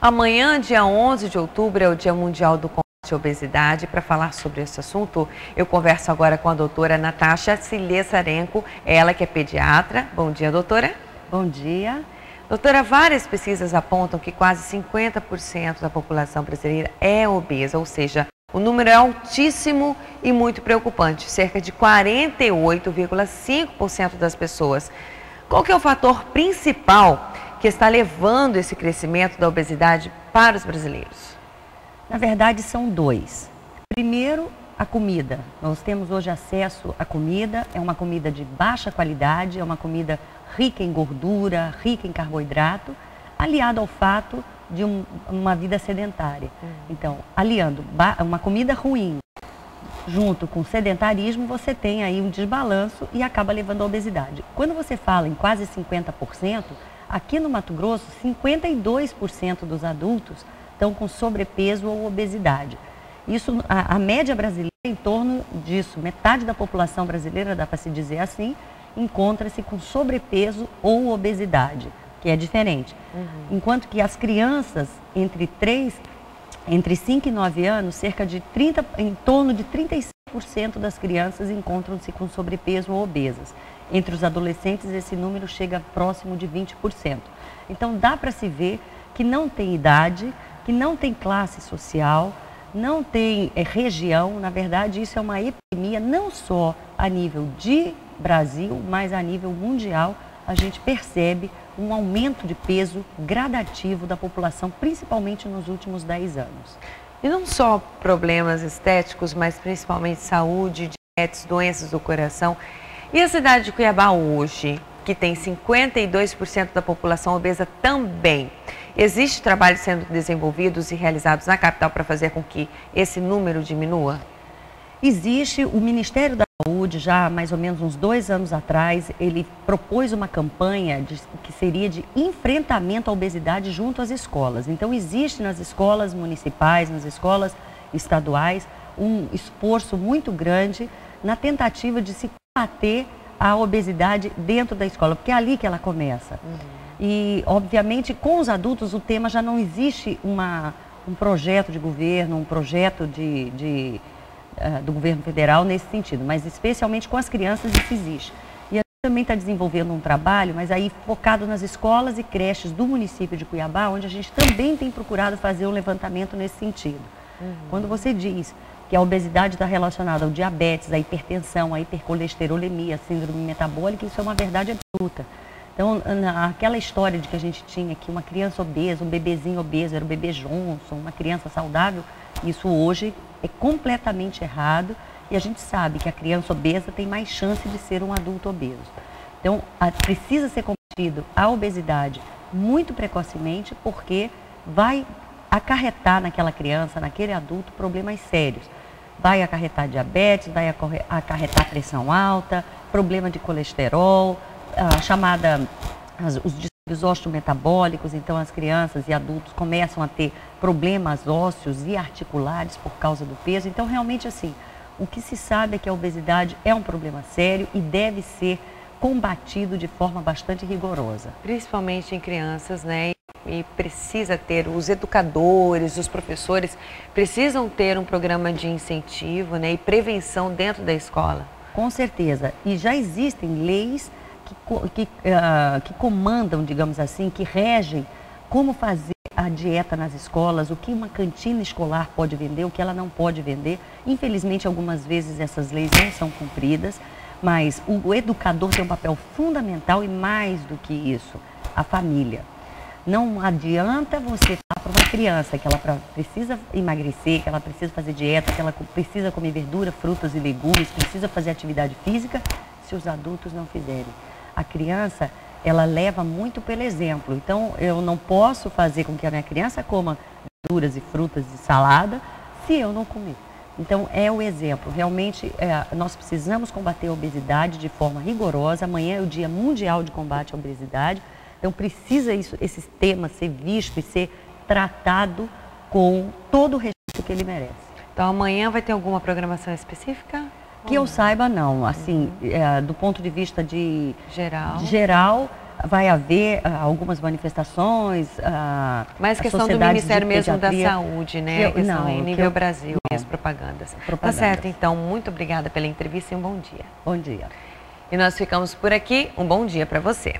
Amanhã, dia 11 de outubro, é o Dia Mundial do Combate à Obesidade. Para falar sobre esse assunto, eu converso agora com a doutora Natasha Silessarenko, ela que é pediatra. Bom dia, doutora. Bom dia. Doutora, várias pesquisas apontam que quase 50% da população brasileira é obesa, ou seja, o número é altíssimo e muito preocupante, cerca de 48,5% das pessoas. Qual que é o fator principal que está levando esse crescimento da obesidade para os brasileiros? Na verdade, são dois. Primeiro, a comida. Nós temos hoje acesso à comida, é uma comida de baixa qualidade, é uma comida rica em gordura, rica em carboidrato, aliado ao fato de uma vida sedentária. Então, aliando uma comida ruim junto com sedentarismo, você tem aí um desbalanço e acaba levando à obesidade. Quando você fala em quase 50%, aqui no Mato Grosso, 52% dos adultos estão com sobrepeso ou obesidade. Isso, a média brasileira é em torno disso. Metade da população brasileira, dá para se dizer assim, encontra-se com sobrepeso ou obesidade, que é diferente. Enquanto que as crianças entre 5 e 9 anos, em torno de 35% das crianças encontram-se com sobrepeso ou obesas. Entre os adolescentes, esse número chega próximo de 20%. Então, dá para se ver que não tem idade, que não tem classe social, não tem região. Na verdade, isso é uma epidemia não só a nível de Brasil, mas a nível mundial. A gente percebe um aumento de peso gradativo da população, principalmente nos últimos 10 anos. E não só problemas estéticos, mas principalmente saúde, diabetes, doenças do coração. E a cidade de Cuiabá hoje, que tem 52% da população obesa também, existe trabalho sendo desenvolvidos e realizados na capital para fazer com que esse número diminua? Existe. O Ministério da Saúde, já há mais ou menos uns 2 anos atrás, ele propôs uma campanha que seria de enfrentamento à obesidade junto às escolas. Então, existe nas escolas municipais, nas escolas estaduais, um esforço muito grande na tentativa de se combater a obesidade dentro da escola, porque é ali que ela começa. E, obviamente, com os adultos, o tema já não existe um projeto de governo, um projeto do governo federal nesse sentido, mas especialmente com as crianças isso existe. E a gente também está desenvolvendo um trabalho, mas aí focado nas escolas e creches do município de Cuiabá, onde a gente também tem procurado fazer um levantamento nesse sentido. Quando você diz que a obesidade está relacionada ao diabetes, à hipertensão, à hipercolesterolemia, à síndrome metabólica, isso é uma verdade absoluta. Então, aquela história de que a gente tinha aqui uma criança obesa, um bebezinho obeso, era o bebê Johnson, uma criança saudável, isso hoje é completamente errado e a gente sabe que a criança obesa tem mais chance de ser um adulto obeso. Então, precisa ser combatido a obesidade muito precocemente, porque vai acarretar naquela criança, naquele adulto, problemas sérios. Vai acarretar diabetes, vai acarretar pressão alta, problema de colesterol, os distúrbios osteometabólicos. Então as crianças e adultos começam a ter problemas ósseos e articulares por causa do peso. Então realmente assim, o que se sabe é que a obesidade é um problema sério e deve ser combatido de forma bastante rigorosa. Principalmente em crianças, né? E precisa ter, os educadores, os professores precisam ter um programa de incentivo, né, e prevenção dentro da escola. Com certeza. E já existem leis que comandam, digamos assim, que regem como fazer a dieta nas escolas, o que uma cantina escolar pode vender, o que ela não pode vender. Infelizmente, algumas vezes essas leis não são cumpridas, mas o educador tem um papel fundamental e mais do que isso, a família. Não adianta você falar para uma criança que ela precisa emagrecer, que ela precisa fazer dieta, que ela precisa comer verdura, frutas e legumes, precisa fazer atividade física, se os adultos não fizerem. A criança, ela leva muito pelo exemplo. Então, eu não posso fazer com que a minha criança coma verduras e frutas e salada se eu não comer. Então, é o exemplo. Realmente, nós precisamos combater a obesidade de forma rigorosa. Amanhã é o Dia Mundial de Combate à Obesidade. Então, precisa esse tema ser visto e ser tratado com todo o respeito que ele merece. Então, amanhã vai ter alguma programação específica? Que eu saiba, não. Assim, do ponto de vista de geral, vai haver algumas manifestações. Mas questão do Ministério mesmo da Saúde, né? Questão em nível Brasil, e as propagandas. Tá certo, então, muito obrigada pela entrevista e um bom dia. Bom dia. E nós ficamos por aqui. Um bom dia para você.